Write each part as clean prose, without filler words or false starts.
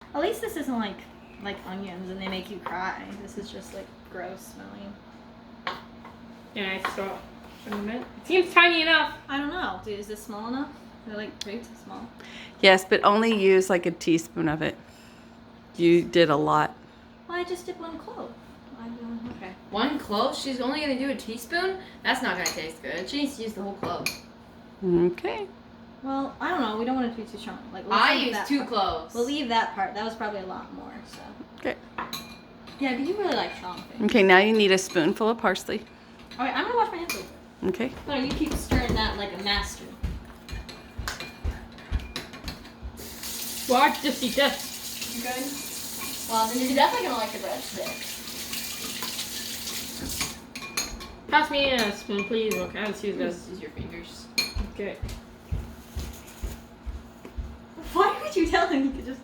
At least this isn't like onions and they make you cry. This is just like gross smelling. Yeah, I saw a minute. It seems tiny enough. I don't know. Dude, is this small enough? They're like big to small. Yes, but only use like a teaspoon of it. You did a lot. Well, I just did one clove. Okay. One clove? She's only gonna do a teaspoon? That's not gonna taste good. She needs to use the whole clove. Okay. Well, I don't know. We don't want it to be too strong. Like I used 2 cloves. We'll leave that part. That was probably a lot more. So. Okay. Yeah, because you really like strong things. Okay, now you need a spoonful of parsley. All right, I'm gonna wash my hands. Okay. No, you keep stirring that like a master. Watch this, eat this. You good? Well, then you're definitely gonna like the breadsticks. Pass me a spoon, please. Okay, let's use this. Use your fingers. Okay. Why would you tell him he could just?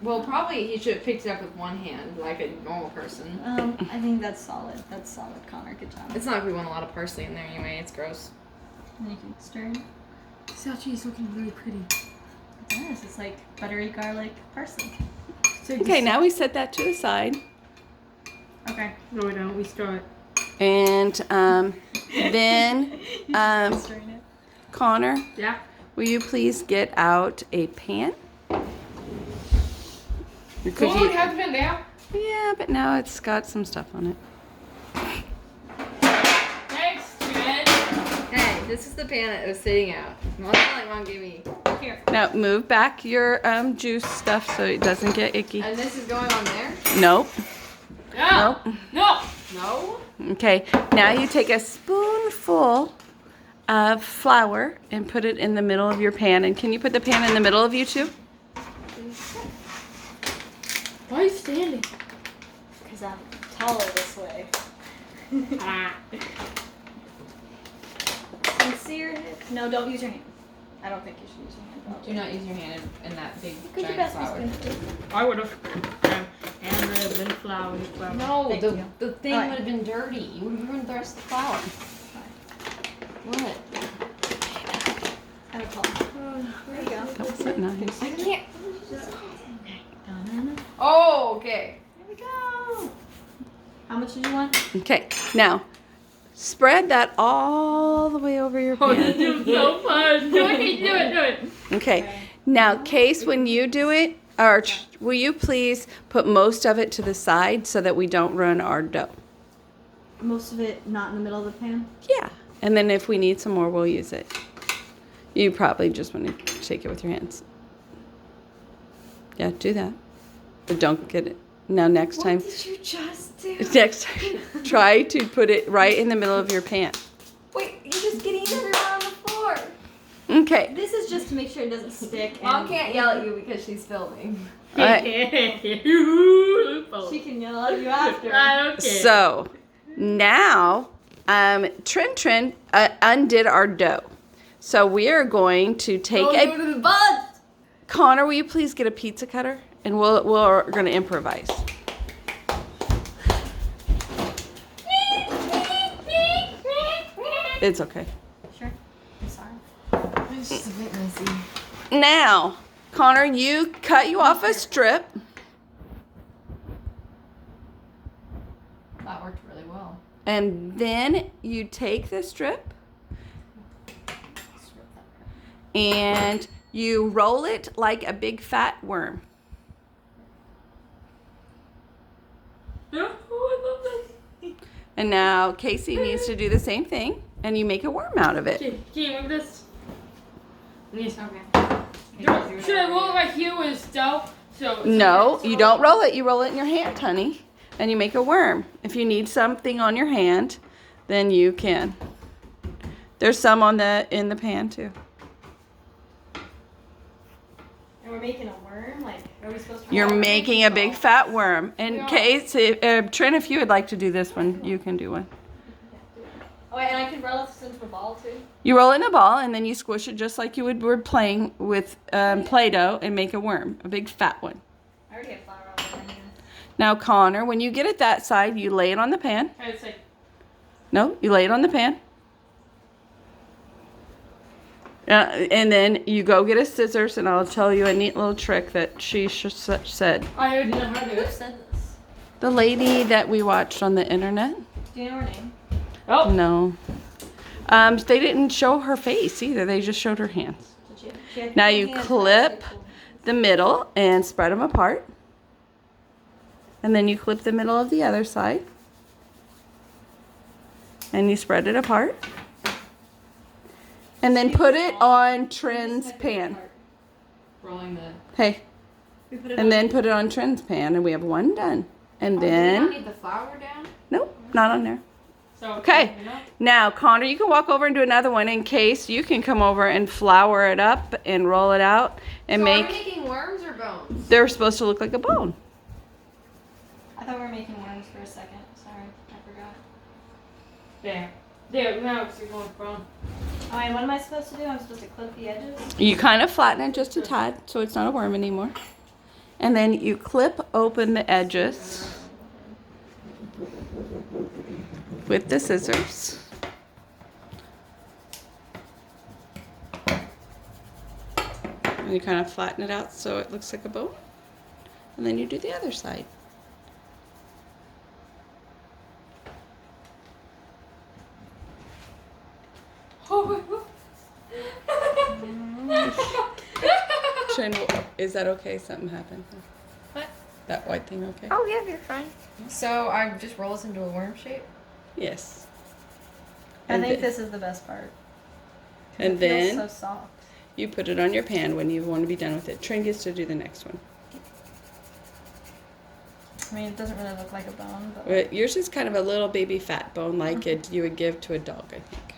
Well, probably he should have picked it up with one hand, like a normal person. I think that's solid. That's solid, Connor. Good job. It's not like we want a lot of parsley in there anyway. It's gross. And then you can stir it. This actually is looking really pretty. Yes, it's like buttery garlic parsley. Okay, now we set that to the side. Okay. No, we don't. We store it. And then, Stirring it. Connor, Yeah. will you please get out a pan? Your Well, cookie- we have been there. Yeah, but now it's got some stuff on it. Thanks, Ted. Hey, this is the pan that was sitting out. Not like Mom gave me. Here. Now move back your juice stuff so it doesn't get icky. And this is going on there? Nope. No. Nope. No. No? Okay, now you take a spoonful of flour and put it in the middle of your pan. And can you put the pan in the middle of you two? Why are you standing? Because I'm taller this way. Ah. Sincere. No, don't use your hand. I don't think you should use your hand. Do not use your hand in that big Could you giant pass me flour. spoon? I would have. And the been flour. No, Thank the you. the thing Alright. would have been dirty. You would have ruined the rest of the flour. What? I would call. There you go. That wasn't nice. I can't. Oh, okay. There we go. How much did you want? Okay, now spread that all the way over your Oh, this pan. is so fun. Do it. Okay, now Case, when you do it, or will you please put most of it to the side so that we don't ruin our dough? Most of it not in the middle of the pan. Yeah, and then if we need some more, we'll use it. You probably just want to shake it with your hands. Yeah, do that. But don't get it. Now next time, What did you just do? next time, try to put it right in the middle of your pan. Wait, you're just getting it everywhere on the floor. Okay. This is just to make sure it doesn't stick. Mom and- can't yell at you because she's filming. All right. She can yell at you after. I don't care. So now, Trin undid our dough. So we are going to take Go a. to the bud. Connor, will you please get a pizza cutter? And we're going to improvise. It's okay. Sure. I'm sorry. It's just a bit messy. Now, Connor, you cut you off a strip. That worked really well. And then you take the strip and you roll it like a big fat worm. Oh, I love this. And now Casey needs to do the same thing, and you make a worm out of it. Can you move this? Yes. Okay. Should I roll it right here with dough? So No, you don't roll it. You roll it in your hand, honey, and you make a worm. If you need something on your hand, then you can. There's some in the pan too. And we're making a worm? Like, are we supposed to... You're making a big fat worm. In case, Trin, if you would like to do this one, you can do one. Oh, wait, and I can roll this into a ball, too? You roll it in a ball, and then you squish it just like you were playing with Play-Doh and make a worm, a big fat one. I already have flour all over my hands. Now, Connor, when you get it that side, you lay it on the pan. It's like No, you lay it on the pan. And then you go get a scissors, and I'll tell you a neat little trick that she said. I already know how to do Who it. said this? The lady that we watched on the internet. Do you know her name? Oh. No. They didn't show her face either. They just showed her hands. Did she had Now cool you hands, clip actually cool. the middle and spread them apart. And then you clip the middle of the other side. And you spread it apart. And then put it on Trin's pan. Rolling the. Hey. We put it And on- then put it on Trin's pan, and we have one done. And Do you not then, need the flour down? nope, not on there. So, Okay. you know? Now, Connor, you can walk over and do another one in case you can come over and flour it up and roll it out and So make. Are we making worms or bones? They're supposed to look like a bone. I thought we were making worms for a second. Sorry, I forgot. There. There, now it's going from. Oh, and what am I supposed to do? I'm supposed to clip the edges? You kind of flatten it just a tad so it's not a worm anymore. And then you clip open the edges with the scissors. And you kind of flatten it out so it looks like a bone. And then you do the other side. Trin, is that okay? Something happened? What? That white thing okay? Oh yeah, you're fine. So I just roll this into a worm shape. Yes. I And think thi- this is the best part. And It then feels so soft. you put it on your pan when you want to be done with it. Trin gets to do the next one. I mean, it doesn't really look like a bone, but But yours is kind of a little baby fat bone like it you would give to a dog, I think.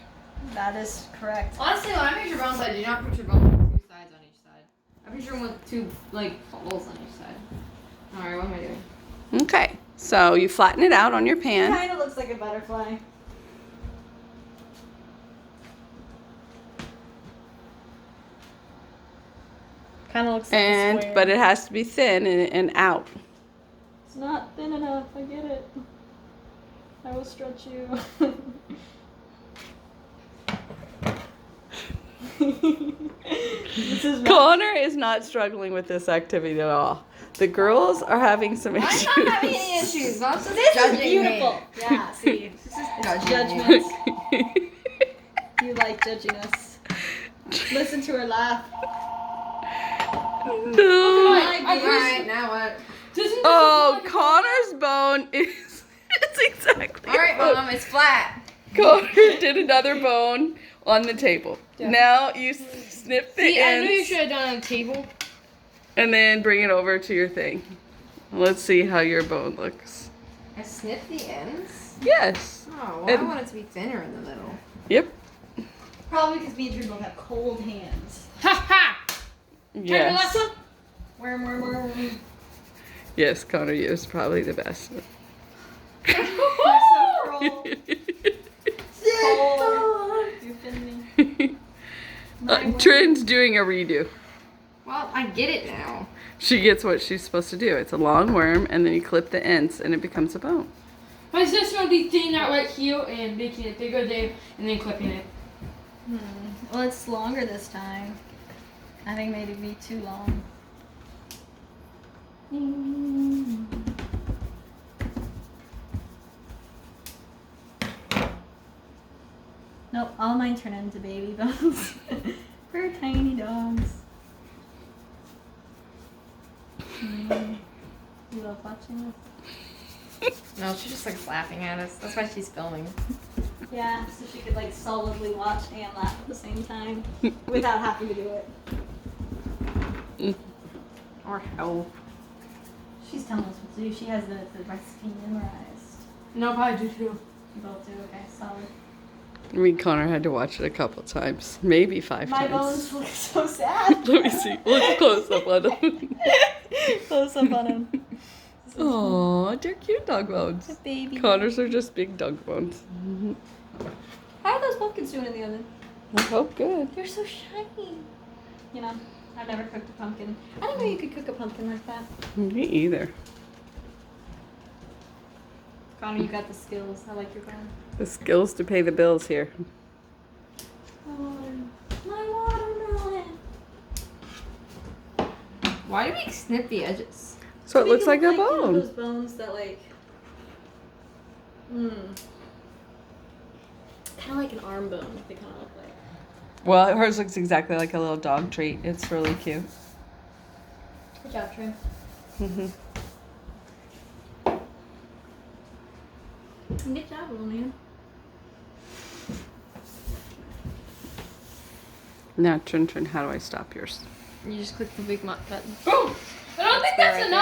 that is correct. Honestly, when I picture bones, I do not picture bones with two sides on each side. I picture them with two like holes on each side. All right, what am I doing? Okay, so you flatten it out on your It pan. kind of looks like a butterfly. Kind of looks like a square. But it has to be thin and out. It's not thin enough. I get it. I will stretch you. This is Connor is not struggling with this activity at all. The girls are having some issues. I'm not having any issues. Not just This is judging beautiful. me. Yeah, see. This is judging Judgments. me. You like judging us. Listen to her laugh. No. Alright, now what? Oh, Connor's bone is it's exactly. Alright, Mom, it's flat. Connor did another bone on the table. Yeah. Now you snip the See, I knew you ends should have done it on the table. and then bring it over to your thing. Let's see how your bone looks. I snip the ends? Yes. Oh, well, I And- want it to be thinner in the middle. Yep. Probably because me and Drew both have cold hands. Ha ha! Try the last Yes. one. Worm. Yes, Connor, you is probably the best. You're so cold. Cold. You're feeling me. My worm. Trin's doing a redo. Well, I get it now. She gets what she's supposed to do. It's a long worm, and then you clip the ends, and it becomes a bone. My sister will be thinning that right here and making it bigger there and then clipping it. Well, it's longer this time. I think maybe be too long. Nope, all mine turn into baby bones. For tiny dogs. You love watching this? No, she just likes laughing at us. That's why she's filming. Yeah, so she could like solidly watch and laugh at the same time without having to do it. Or hell. She's telling us what to do. She has the recipe memorized. No, probably do too. You both do? Okay, solid. Me and Connor had to watch it a couple times, maybe 5 My times. bones look so sad. Let me see. Let's close up on them. Close up on him. Aw, they're cute dog bones. A baby. Connor's are just big dog bones. How are those pumpkins doing in the oven? I hope good. They're so shiny. You know, I've never cooked a pumpkin. I didn't know you could cook a pumpkin like that. Me either. Connor, you got the skills. I like your bone. The skills to pay the bills here. My water. My water. Why do we snip the edges? So it looks like a You know, bone. those bones that like, kind of like an arm bone. They kind of look like. Well, hers looks exactly like a little dog treat. It's really cute. Good job, Trey. Mm-hmm. Good job, little man. Now, Trin, how do I stop yours? You just click the big button. Boom! I don't think There that's right enough.